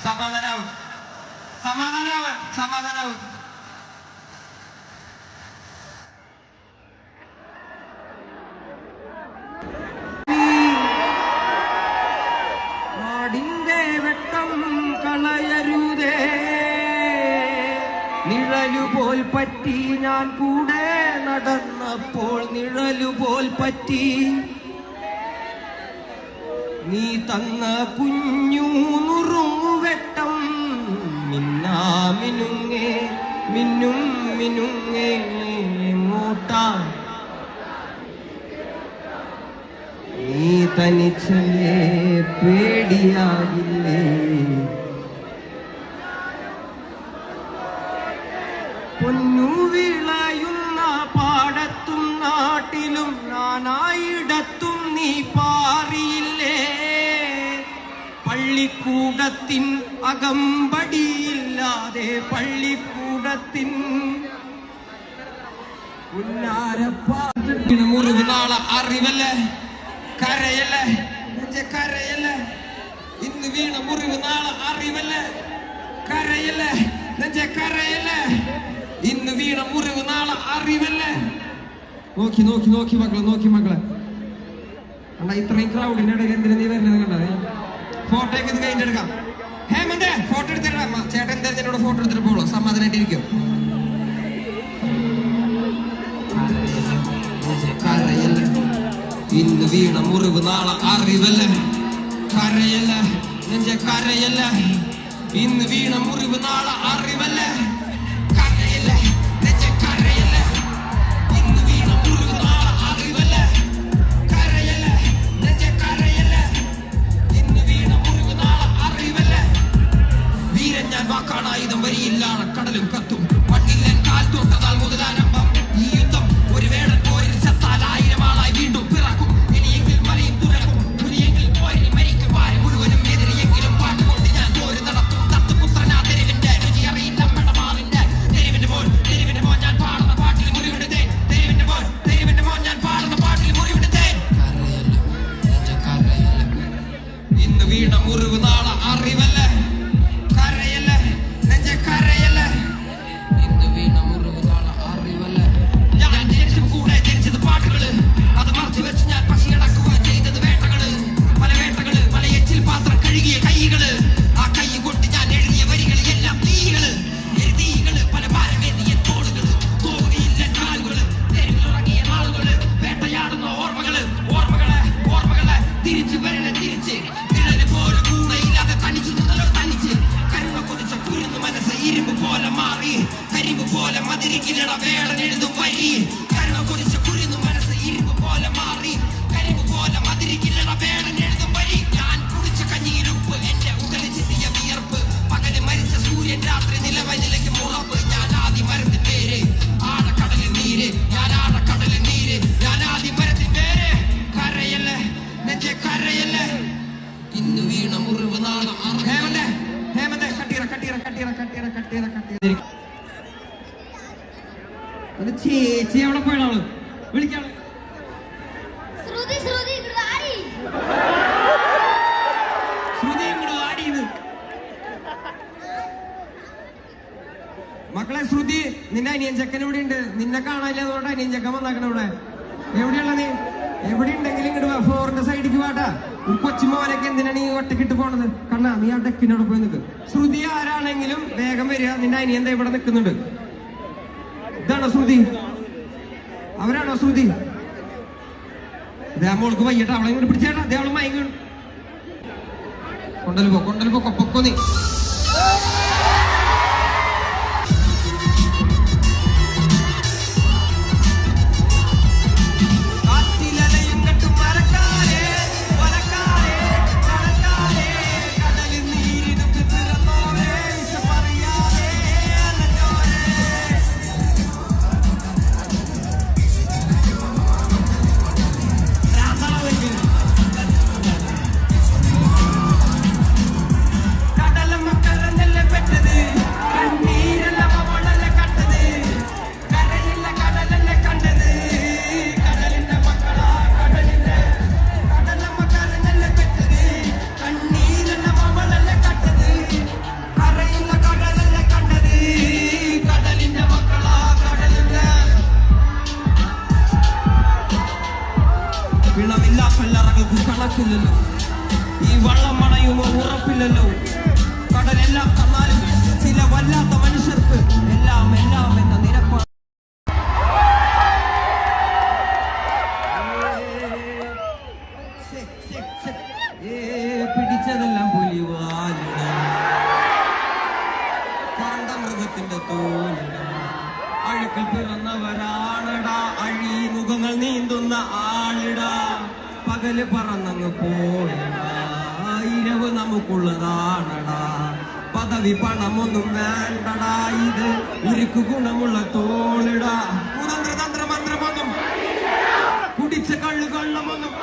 സമാധാനാവും. നാടിന്റെ വെട്ടം കളയരുതേ, നിഴലുപോൽ പറ്റി ഞാൻ കൂടെ നടന്നപ്പോൾ നിഴലുപോൽ പറ്റി നീ തന്ന കുഞ്ഞു നുറുങ്ങുവെട്ടം മിന്നാമിനുങ്ങേ മിന്നും മിനുങ്ങേ എങ്ങോട്ടാ നീ തനിച്ചല്ലേ പേടിയാകില്ലേ പൊന്നു വിളയുന്ന പാടത്തും നാട്ടിലും നാനായിടത്തും നീ പാറിയില്ലേ പള്ളിക്കൂടത്തിൻ അകമ്പടിയില്ലാതെ പള്ളിക്കൂടത്തിൻ മുറിവ് നാളെ അറിവല്ലേ കരയല്ലേ കരയല്ലേ ഇന്ന് വീണ മുറിവ് നാളെ അറിവല്ലേ കരയല്ലേ കരയല്ലേ ഇന്ന് വീണ മുറിവ് നാളെ അറിവല്ലേ. നോക്കി നോക്കി നോക്കി മക്കളെ അണ്ണാ ഇത്രയും ക്രൗഡിന്റെ ഇടയിൽ എന്തിനാ നീ വരുന്നത് കണ്ടത്? ഫോട്ടോയ്ക്ക് ഇത് കഴിഞ്ഞെടുക്കാം. ഹേമന്തേ ഫോട്ടോ എടുത്തിടാം. ചേട്ടൻ എന്തായാലും എന്നോട് ഫോട്ടോ എടുത്തിട്ട് പോളൂ, സമാധാനായിട്ടിരിക്കും. ഇന്ന് വീണ മുറിവ് നാളെ അറിവല്ലേ കരയല്ലേ കരയല്ലേ ഇന്ന് വീണ മുറിവ് നാളെ അറിവല്ലേ കരയല്ലേ കരയല്ലേ ഇന്ന് വീണ മുറിവ് നാളെ അറിവല്ലേ കരയല്ലേ കരയല്ലേ ഇന്ന് വീണ മുറിവ് നാളെ അറിവല്ലേ. വീരൻ ഞാൻ വാക്കാണായുധം വരിയില്ലാണ് കടലും കത്തും പട്ടില്ലൻ കാൽ തൊട്ടതാൽ മുതലാരംഭം ഈ യുദ്ധം ഒരു വേടൻ പോരിൽ ചത്താൽ 1000 ആളായി വീണ്ടും പിറക്കും. ഇനിയെങ്കിൽ മലയും തുറക്കും പുലിയെങ്കിൽ പോരിൽ മരിക്കും വാരി മുഴുവനും എതിരെയെങ്കിലും പാട്ടുകൊണ്ട് ഞാൻ പോര് നടത്തും. തത്തുപുത്രനാ തെരുവിന്റെ രുചി അറിയില്ല മടമാറിന്റെ തെരുവിന്റെ മോൻ ഞാൻ പാടുന്ന പാട്ടിൽ മുറിവിടുതേ തെരുവിന്റെ മോൻ ഞാൻ പാടുന്ന പാട്ടിൽ മുറിവിടുതേ. ഇന്ന് വീണ മുറിവ് നാളെ അറിവല്ലേ കരയല്ലേ കരയല്ലേ ഇന്ന് വീണ മുറിവ് നാളെ അറിവല്ലേ. ഞാൻ ജനിച്ചും കൂടെ ജനിച്ചത് പാട്ടുകള് അത് മറച്ചു വെച്ച് ഞാൻ പശിയടക്കുക ചെയ്തത് വേട്ടകള് പല എച്ചിൽ പാത്രം കഴുകിയ കൈകള് ആ കൈ കൊട്ടി ഞാൻ എഴുതിയ വരികൾ എല്ലാം തീകള് പല ഭാരമേറിയ തോളുകള് തോവുകയില്ല കാലുകള് തെരുവിലിറങ്ങിയ നാളുകള് വേട്ടയാടുന്ന ഓർമ്മകളെ തിരിച്ചു വരണ തിരിച്ച് നിഴല് പോലെ കൂടെയില്ലാതെ തനിച്ചു നിന്നല്ലോ തനിച്ച് കരുവ കൊതിച്ച കുരുന്നു മനസ്സ് ഇരുമ്പ് പോലെ മാറി കരിമ്പ് പോലെ മതിരിക്കില്ലട വേടൻ എഴുതും വരി കരുവ കൊതിച്ച കുരുന്നു മനസ്സ് ഇരുമ്പ് പോലെ മാറി കരിമ്പ് പോലെ മതിരിക്കില്ലട വേടൻ എഴുതും വരി. ഞാൻ കുടിച്ച കഞ്ഞിയിലുപ്പ് എന്റെ ഉടലിൽ ചിന്തിയ വിയർപ്പ് പകല് മരിച്ച സൂര്യൻ രാത്രി നിലയ്ക്കും ഉറപ്പ്. ഞാൻ ആദ്യ മരത്തിൻ പേര് ആഴക്കടലിൽ നീര് ഞാൻ ആഴക്കടലിൽ നീര് ഞാൻ ആദ്യ മരത്തിൻ പേര് കരയല്ലേ കരയല്ലേ ഇന്ന് വീണ മുറിവ് നാളെ ഹേമന്തേ കട്ടീറ ചേച്ചി അവിടെ പോയവള് വിളിക്കാള് ശ്രുതി ഇങ്ങോട്ട് ആടിയത് മക്കളെ. ശ്രുതി നിന്റെ അനിയൻ ചെക്കൻ ഇവിടെ ഉണ്ട്, നിന്നെ കാണാനില്ല അതുകൊണ്ട് അനിയൻ ചെക്കൻ വന്നാക്കണ ഇവിടെ. എവിടെയുള്ള നീ? എവിടെ ഉണ്ടെങ്കിലും ഇങ്ങോട്ട് വാ, ഫ്ലോറിന്റെ സൈഡിലേക്ക് വാട്ടാ. ഒരു കൊച്ചുമോനൊക്കെ എന്തിനാണ് ഈ ഒറ്റക്കിട്ട് പോണത്? കണ്ണാ നീ ആ ഡെക്കിനോട് പോയി നിൽക്ക്. ശ്രുതി ആരാണെങ്കിലും വേഗം വരിക, നിന്റെ അനിയൻ ഇവിടെ നിൽക്കുന്നുണ്ട്. ഇതാണോ ശ്രുതി? അവരാണോ ശ്രുതി? മോൾക്ക് വയ്യട്ടാ, അവളെ ഇങ്ങോട്ട് പിടിച്ചേട്ടാ. അതേ അവള് മയങ്ങ കൊണ്ടല്ലോ പൊക്കോ നീ. കടല മക്കളെ നടക്കില്ലല്ലോ, ഈ വള്ളം മണയുമോ ഉറപ്പില്ലല്ലോ. കടലെല്ലാം തന്നാലും ചില വല്ലാത്ത മനുഷ്യർക്ക് എല്ലാം എല്ലാം എന്ന നിരപ്പാണ്. പിടിച്ചതെല്ലാം പുലിവാലിട, കാന്തമൃഗത്തിന്റെ തോലിട, അഴുക്കിൽ പിറന്നവരാണടാ, അഴി മുഖങ്ങൾ നീന്തുന്ന ആളിടാ. പകല് പറന്നങ്ങ് പോയടാ, ഇരവ് നമുക്കുള്ളതാണടാ. പദവി പണമൊന്നും വേണ്ടടാ, ഇത് ഉരുക്കു ഗുണമുള്ള തോളിടാ. കുതന്ത്രതന്ത്ര മന്ത്രമൊന്നും കുടിച്ച കള്ളു കള്ളമൊന്നും,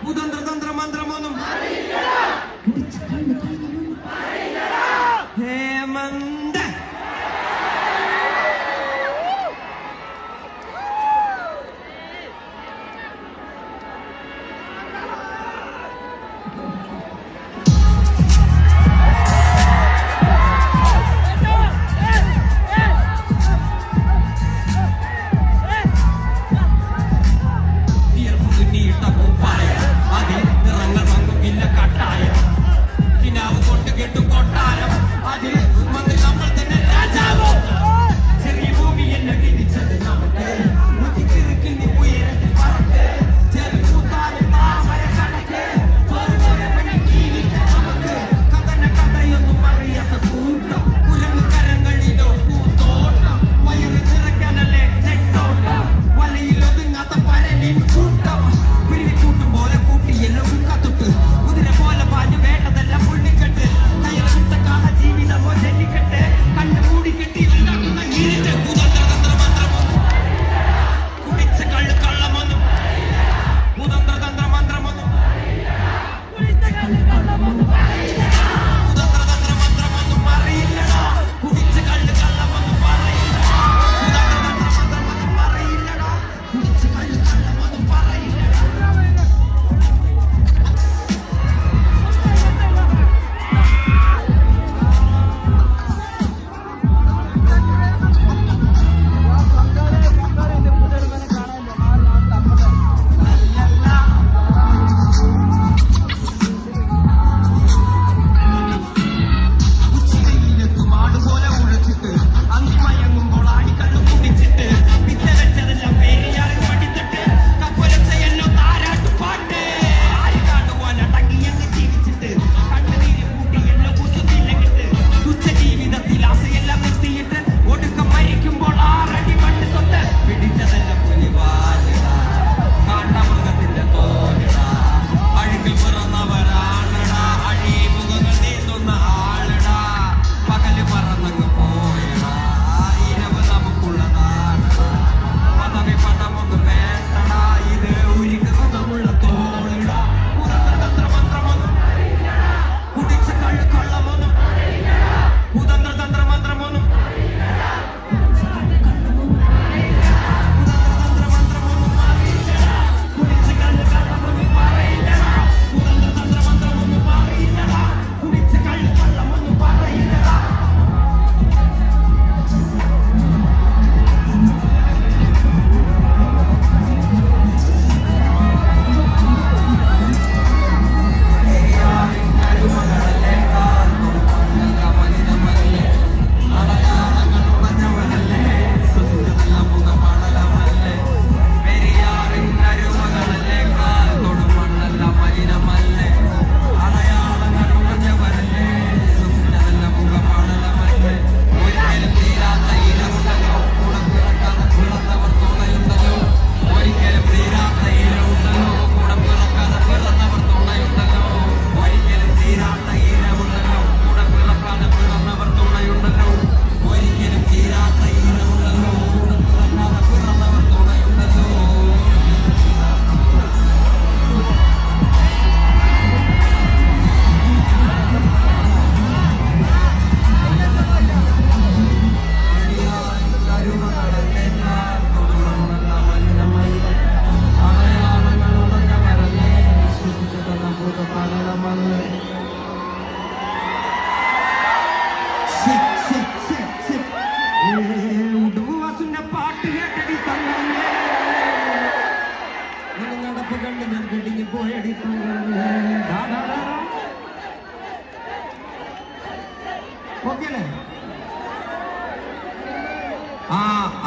കുതന്ത്രതന്ത്ര മന്ത്രമൊന്നും കുടിച്ച കള്ളു കള്ളമൊന്നും. ഹേമന്ത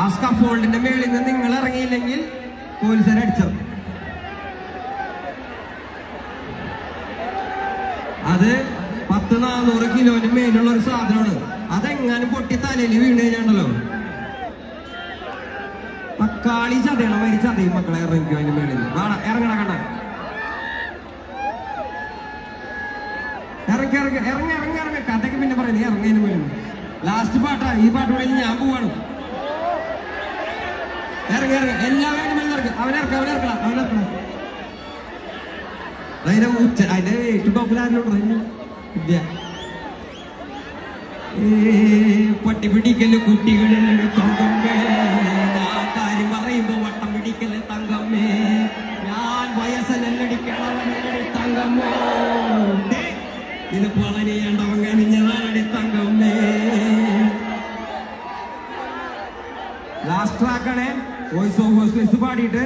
ആ സ്കഫോൾഡിന്റെ മേളിൽ നിന്ന് നിങ്ങൾ ഇറങ്ങിയില്ലെങ്കിൽ പോലീസുകാരെ അടിച്ചത്. അത് 100-400 കിലോന് മേലുള്ള ഒരു സാധനമാണ്. അതെങ്ങാനും പൊട്ടി തലയിൽ വീണ് കഴിഞ്ഞാണല്ലോ തക്കാളി ചതയണം, വരി ചതയും മക്കളെ. ഇറങ്ങിക്കും അതിന്റെ മേളിൽ ഇറങ്ങണ കണ്ട ഇറങ്ങി കഥയ്ക്ക് പിന്നെ പറയുന്നത് ഇറങ്ങതിന് പോലും. ലാസ്റ്റ് പാട്ടാ ഈ പാട്ട് കൂടെ ഞാൻ പോവാണ്. ഇറങ്ങി എല്ലാവരും അവനിറക്കണം. അതിന്റെ ഏറ്റവും ടോപ്പിലാരിലോട്ട് ഇല്ല. പട്ടി പിടിക്കല് കുട്ടികളിൽ തങ്കമ്മേ, ഞാൻ കാര്യം പറയുമ്പോ വട്ടം പിടിക്കല് തങ്കമ്മേ, ഞാൻ വയസ്സല്ലടിക്കണം തങ്കമ്മോ, ഇത് വളരെയേണ്ടവൻ കനിഞ്ഞതാണടി തങ്കമ്മേ. ലാസ്റ്റ് ട്രാക്കാണ് വോയിസ് ഓഫ് വോയിസ് പാടിയിട്ട്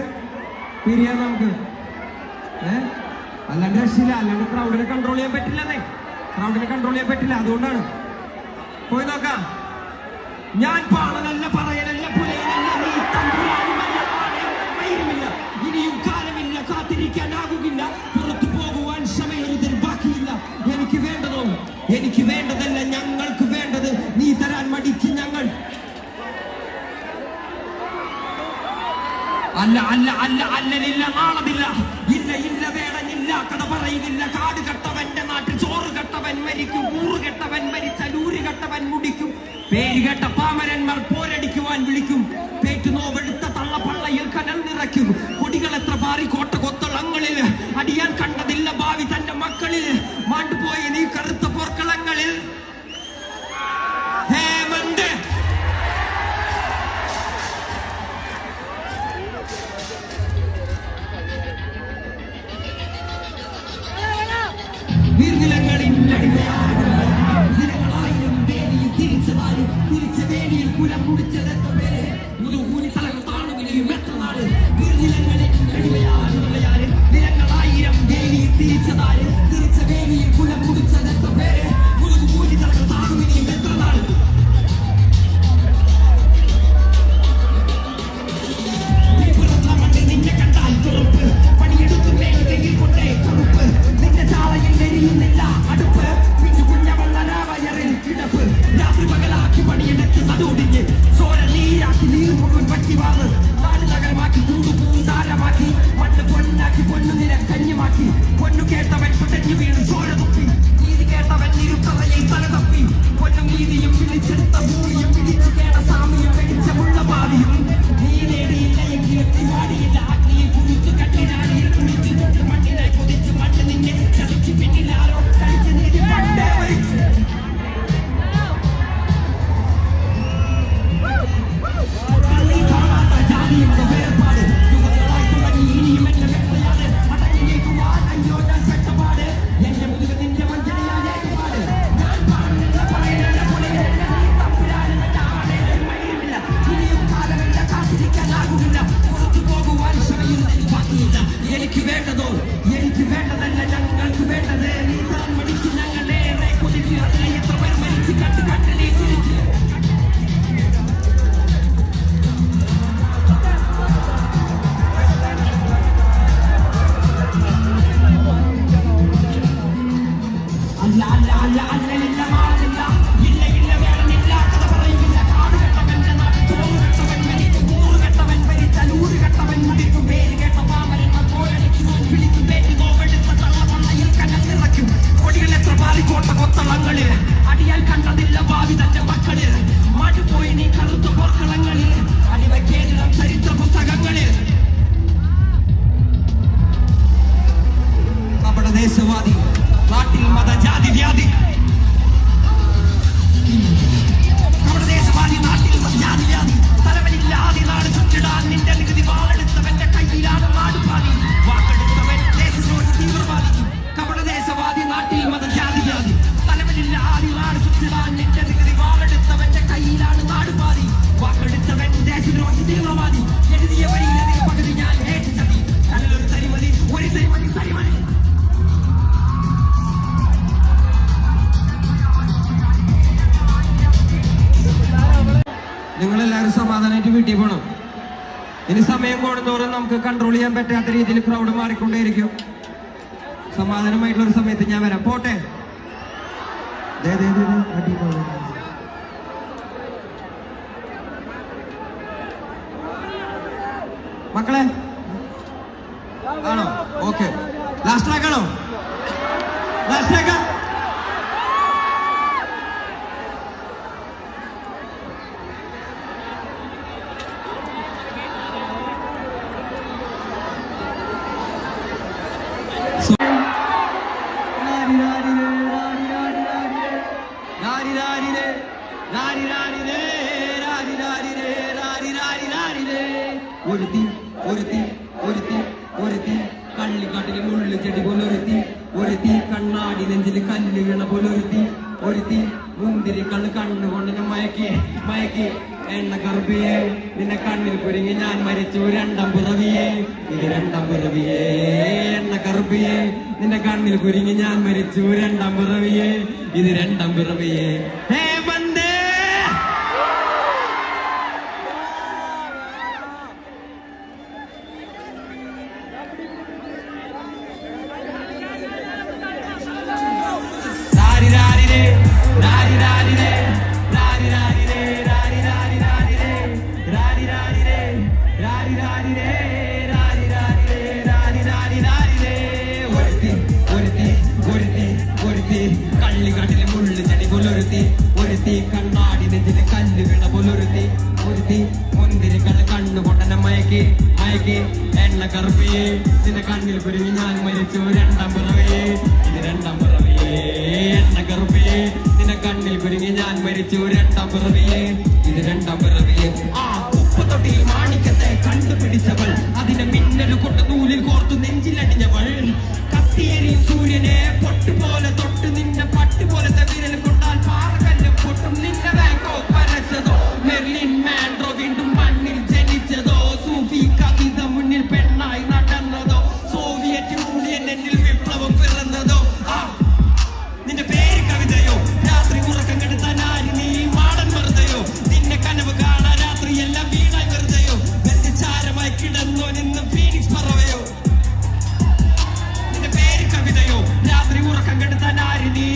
പിരിയാൻ നമുക്ക്. അല്ലാണ്ട് രക്ഷയില്ല. അല്ലാണ്ട് ക്രൗഡിനെ കൺട്രോൾ ചെയ്യാൻ പറ്റില്ല. അതുകൊണ്ടാണ് പോയി നോക്കാം. ഞാൻ പാടലല്ല, പറയലല്ല, പുലയനല്ല, നീ തമ്പുരാനുമല്ല, മൈരുമില്ല, ഇനിയും കാലമില്ല, കാത്തിരിക്കാനാകുകില്ല, പുറത്തു പോകുവാൻ ക്ഷമയൊരുതിൽ ബാക്കിയില്ല. എനിക്ക് വേണ്ടതല്ല ഞങ്ങൾക്ക് വേണ്ടത്, നീ തരാൻ മടിച്ച് ഞങ്ങൾ. അല്ലലില്ല, നാളമില്ല, ഇല്ല വേടനില്ല, കഥ പറയുന്നില്ല. കാട് കെട്ടവന്റെ നാട്ടിൽ ചോറ് കെട്ടവൻ മരിക്കും, ഊറ് കെട്ടവൻ മരിച്ചാൽ ഊര് കെട്ടവൻ മുടിക്കും. പേര് കേട്ട പാമരന്മാർ പോരടിക്കുവാൻ വിളിക്കും, പേറ്റു നോവെടുത്ത തള്ളപ്പള്ളയിൽ കനൽ നിറയ്ക്കും. കൊടികൾ എത്ര പാറി കോട്ട കൊത്തളങ്ങളിൽ, അടിയാൻ കണ്ടതില്ല ഭാവി തന്റെ മക്കളിൽ. മാണ്ടുപോയ നീ കറുത്ത പോർക്കളങ്ങളിൽ ഹേമന്ത്. തിരിച്ച വേലിയിൽ കുലം കുടിച്ചതെത്ര പേര്, മുതുകൂലി തലകൾ താണുകയും എത്ര നാട്. നിരങ്ങളായിരം വേലിയിൽ തിരിച്ചതാര്, തിരിച്ച വേലിയിൽ കുലം കുടിച്ചതെത്ര പേര്, മുതുകൂലി തലകൾ താണുകയും എത്ര നാട്. നിന്നെ കണ്ടാൽ തുറപ്പ്, പണിയെടുത്തു മേലെങ്കിൽ കൊണ്ടേ കറുപ്പ്. നിന്റെ ചാളയിൽ എരിയുന്നില്ല അടുപ്പ്, കുഞ്ഞവള്ളരാവയറിൽ കിടപ്പ്. രാത്രി പകലാക്കി പണിയെടുത്ത് നടുടിഞ്ഞ് ചോര നീരാക്കി നീർ മുഴുവൻ പറ്റി വാർന്ന് നാട് നഗരമാക്കി കൂടുപൂവും താരമാക്കി മണ്ണ് പൊന്നാക്കി പൊന്നു നിര കഞ്ഞുമാക്കി. പൊന്നു കേട്ടവൻ പൊട്ടഞ്ഞു വീണ് ചോര തുപ്പി, നീതി കേട്ടവൻ ഇരുത്തറയിൽ തല തപ്പി. പൊന്നും നീതിയും വിളിച്ചെടുത്ത ഭൂമിയും പിടിച്ചു കേട്ട സാമിയും വെളിച്ചമുള്ള ഭാവിയും നീ നേടിയില്ല എങ്കിലും തിവാടിയില്ല. അഗ്നിയിൽ കുടിച്ചു കട്ടിനാടിയിൽ കുടിച്ചു മണ്ണിനായി കൊതിച്ചു മണ്ണ് നിന്നെ ചതിച്ചു പിന്നിലാരോ കഴിച്ചു നീതി പണ്ടേ വഹിച്ചു. വേർപാട് യുവതികളായി തുടങ്ങി ഇനിയും എന്റെ വേട്ടയാണ് അടങ്ങിയേക്കുവാൻ അയ്യോ ഞാൻ പെട്ടപാട്. എന്റെ മുതുക നിന്റെ വഞ്ചനയാൽ ഏറ്റുപാട്. ഞാൻ പാടുന്നില്ല, പറയുന്നില്ല, പുലയനല്ല, നീ തമ്പുരാനുമല്ല, മൈരുമില്ല, ഇനിയും കാലമില്ല, കാത്തിരിക്കാനാകുന്നില്ല, പുറത്തു പോകുവാൻ ക്ഷമയൊന്നും ബാക്കിയില്ല. എനിക്ക് വേണ്ടതല്ല ഞങ്ങൾക്ക് വേണ്ടത്, നീ താൻ മടിച്ച് ഞങ്ങളെ കൊതിച്ച്. അതിനെ എത്ര പേർ മരിച്ച് കണ്ട് നീ ചിരിച്ച്. അല്ലലില്ല, മാറില്ല, ഇല്ല വേടനില്ല, കഥ പറയുന്നില്ല. കാട് കെട്ടവന്റെ നാട്ടിൽ ചോറ് കെട്ടവൻ മരിക്കും, ഊറ് കെട്ടവൻ മരിച്ചാൽ ഊര് കെട്ടവൻ മുടിക്കും. പേര് കേട്ട പാമരന്മാർ പോരടിക്കുവാൻ വിളിക്കും, പേറ്റ് നോവെടുത്ത തള്ളപ്പള്ളയിൽ കനൽ നിറയ്ക്കും. കൊടികൾ എത്ര പാറിക്കോട്ട കൊത്തളങ്ങളിൽ, അടിയാൽ കണ്ടതില്ല ഭാവി തന്റെ മക്കളിൽ. മാറ്റുപോയി നീ കറുത്ത പോർക്കളങ്ങളിൽ, അടിവയ്ക്കേതിടം ചരിത്ര പുസ്തകങ്ങളിൽ. നമ്മുടെ ദേശവാദി നാട്ടിൽ മതജാതി വ്യാധി, നമ്മുടെ ദേശവാദി നാട്ടിൽ മതജാതി വ്യാധി. തലവനില്ലാതെ നാട് ചുറ്റിടാൻ നിന്റെ നികുതി വാളെടുത്തവന്റെ കയ്യിലാണ് നാടുപാതി. വാക്കെടുത്തവൻ ദേശദ്രോഹി തീവ്രവാദി. നമ്മുടെ ദേശവാദി നാട്ടിൽ മതജാതി വ്യാധി. തലവനില്ലാതെ നാട് ചുറ്റിടാൻ നിന്റെ നികുതി വാളെടുത്തവന്റെ കയ്യിലാണ് നാടുപാതി. വാക്കെടുത്തവൻ ദേശദ്രോഹി തീവ്രവാദി. എഴുതിയ വരിയിലധികം പകുതി ഞാൻ ഏറ്റു ചതി. കടലൊരു തരിമതി, ഒരു തരിമതി തരിമതി. വീട്ടിൽ പോകണം. ഇനി സമയം കൂടുന്നതോറും നമുക്ക് കൺട്രോൾ ചെയ്യാൻ പറ്റാത്ത രീതിയിൽ ക്രൗഡ് മാറിക്കൊണ്ടേയിരിക്കും. സമാധാനമായിട്ടുള്ള ഒരു സമയത്ത് ഞാൻ വരാം. പോട്ടെ. മക്കളെ ആണോ? ഓക്കെ, ലാസ്റ്റ് ട്രാക്കാണോ? ലാസ്റ്റ് ട്രാക്കാ? ഒരുത്തി കള്ളിക്കാട്ടില് മുള്ളു ചെടി പോലൊരുത്തി, ഒരുത്തി കണ്ണാടി നെഞ്ചില് കല്ല് വീണ പോലൊരുത്തി, ഒരുത്തി മുന്തിരി കണ്ണുകൊണ്ട് മയക്കി മയക്കി എണ്ണ കറുപ്പിയെ നിന്നെ കണ്ണിൽ കുരുങ്ങി ഞാൻ മരിച്ചു രണ്ടാം പിറവിയെ. ഇത് രണ്ടാം പിറവിയെ എണ്ണ കറുപ്പിയെ നിന്റെ കണ്ണിൽ കുരുങ്ങി ഞാൻ മരിച്ചു രണ്ടാം പിറവിയെ. ഇത് രണ്ടാം പിറവിയെ. ഹേ ബന്ദേ കള്ളിക്കാട്ടിലെ മുള്ളു ചെടി പോലൊരുത്തി, ഒരുത്തി കണ്ണാടി നെഞ്ചിലെ കല്ല് വീണ പോലൊരുത്തി, ഒരുത്തി മുന്തിരി കണ്ണുകൊണ്ടെന്നെ മയക്കി മയക്കി എണ്ണ കറുപ്പിയെ നിന്റെ കണ്ണിൽ കുരുങ്ങി ഞാൻ മരിച്ചു രണ്ടാം പിറവിയെ. ഇത് രണ്ടാം പിറവിയെ എണ്ണ കറുപ്പിയെ നിന്റെ കണ്ണിൽ കുരുങ്ങി ഞാൻ മരിച്ചു രണ്ടാം പിറവിയെ. ഇത് രണ്ടാം പിറവിയെ. ആ ഉപ്പത്തൊട്ടിയിൽ മാണിക്കത്തെ കണ്ടുപിടിച്ചവൾ, അതിനെ മിന്നല് കൊണ്ട് നൂലിൽ കോർത്തു നെഞ്ചിലടിഞ്ഞവൾ, കത്തിയേരിയും സൂര്യനെ പൊട്ടുപോലെ തൊട്ട് നിന്റെ പട്ടുപോലത്തെ വിരൽ കൊണ്ടാൽ പാറകല്ലും പൊട്ടും. നിന്റെ ബാങ്കോ വരച്ചതോ മെർലിൻ മാൻഡ്രോ വീണ്ടും മണ്ണിൽ ജനിച്ചതോ, സൂഫി കവിത മുന്നിൽ പെണ്ണായി നടന്നതോ, സോവിയറ്റ് യൂണിയൻ എന്നിൽ വിപ്ലവം പിറന്നതോ. ആ നിന്റെ പേര് കവിതയോ, രാത്രി ഉറക്കം കെടുത്താൻ ആര് നീ മാടൻ വെറുതെയോ, നിന്നെ കനവ് കാണാൻ രാത്രിയെല്ലാം വീണായി വെറുതെയോ, ബന്ധിച്ചാരമായി കിടന്നോ നിന്ന് ഫീനിക്സ് പറവയോ. നിന്റെ പേര് കവിതയോ, രാത്രി ഉറക്കം കെടുത്താൻ ആര് നീ